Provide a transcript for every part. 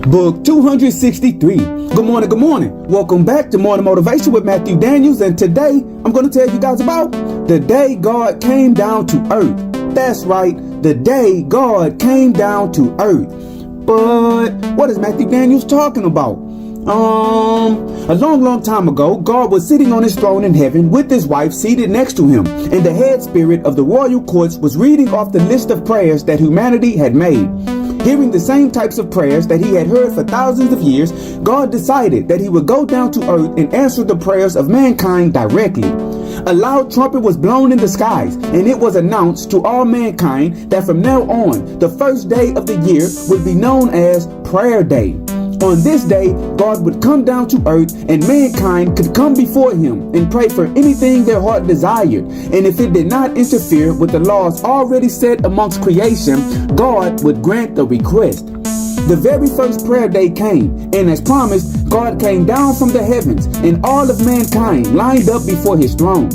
Book 263. Good morning, good morning. Welcome back to Morning Motivation with Matthew Daniels, and today I'm going to tell you guys about the day God came down to earth. That's right, the day God came down to earth. But what is Matthew Daniels talking about? A long time ago, God was sitting on his throne in heaven with his wife seated next to him, and the head spirit of the royal courts was reading off the list of prayers that humanity had made. Hearing the same types of prayers that he had heard for thousands of years, God decided that he would go down to earth and answer the prayers of mankind directly. A loud trumpet was blown in the skies, and it was announced to all mankind that from now on, the first day of the year would be known as Prayer Day. On this day, God would come down to earth and mankind could come before him and pray for anything their heart desired. And if it did not interfere with the laws already set amongst creation, God would grant the request. The very first prayer day came, and as promised, God came down from the heavens, and all of mankind lined up before his throne.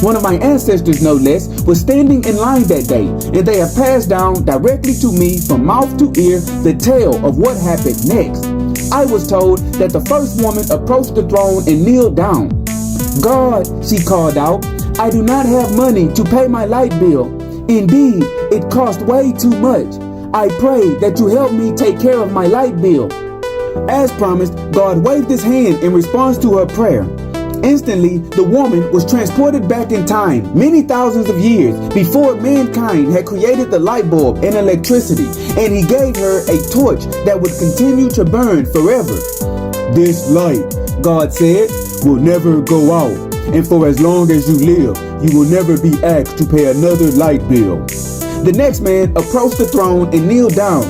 One of my ancestors, no less, was standing in line that day, and they have passed down directly to me from mouth to ear the tale of what happened next. I was told that the first woman approached the throne and kneeled down. "God," she called out, "I do not have money to pay my light bill. Indeed, it cost way too much. I pray that you help me take care of my light bill." As promised, God waved his hand in response to her prayer. Instantly, the woman was transported back in time, many thousands of years before mankind had created the light bulb and electricity, and he gave her a torch that would continue to burn forever. "This light," God said, "will never go out, and for as long as you live, you will never be asked to pay another light bill." The next man approached the throne and kneeled down.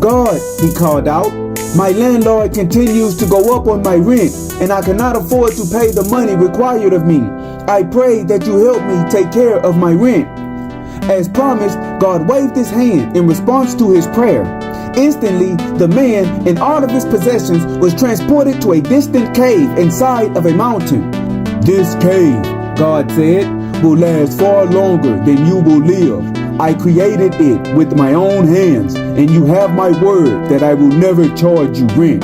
"God," he called out, "my landlord continues to go up on my rent, and I cannot afford to pay the money required of me. I pray that you help me take care of my rent." As promised, God waved his hand in response to his prayer. Instantly, the man and all of his possessions was transported to a distant cave inside of a mountain. "This cave," God said, "will last far longer than you will live. I created it with my own hands, and you have my word that I will never charge you rent."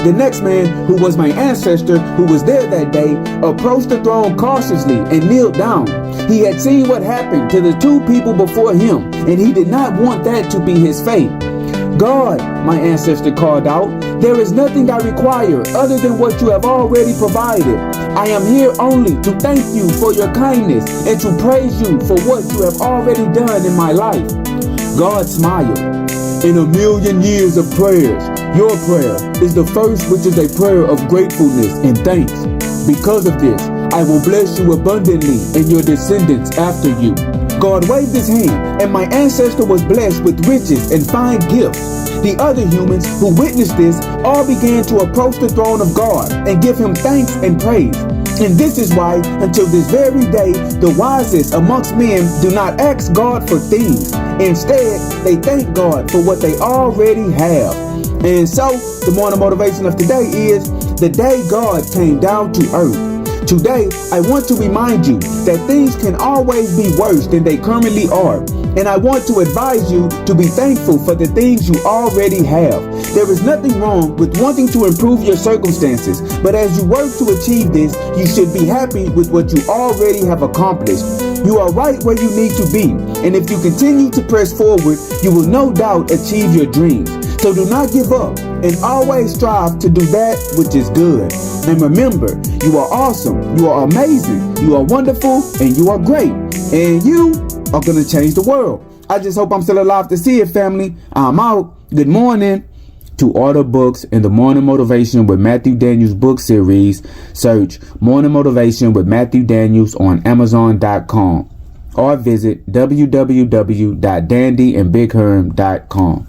The next man, who was my ancestor who was there that day, approached the throne cautiously and kneeled down. He had seen what happened to the two people before him, and he did not want that to be his fate. "God," my ancestor called out, "there is nothing I require other than what you have already provided. I am here only to thank you for your kindness and to praise you for what you have already done in my life." God smiled. "In a million years of prayers, your prayer is the first, which is a prayer of gratefulness and thanks. Because of this, I will bless you abundantly and your descendants after you." God waved his hand, and my ancestor was blessed with riches and fine gifts. The other humans who witnessed this all began to approach the throne of God and give him thanks and praise. And this is why, until this very day, the wisest amongst men do not ask God for things. Instead, they thank God for what they already have. And so, the morning motivation of today is the day God came down to earth. Today, I want to remind you that things can always be worse than they currently are. And I want to advise you to be thankful for the things you already have. There is nothing wrong with wanting to improve your circumstances, but as you work to achieve this, you should be happy with what you already have accomplished. You are right where you need to be, and if you continue to press forward, you will no doubt achieve your dreams. So do not give up, and always strive to do that which is good. And remember, you are awesome, you are amazing, you are wonderful, and you are great. And you are going to change the world. I just hope I'm still alive to see it, family. I'm out. Good morning. To order books in the Morning Motivation with Matthew Daniels book series, search Morning Motivation with Matthew Daniels on Amazon.com or visit www.dandyandbigherm.com.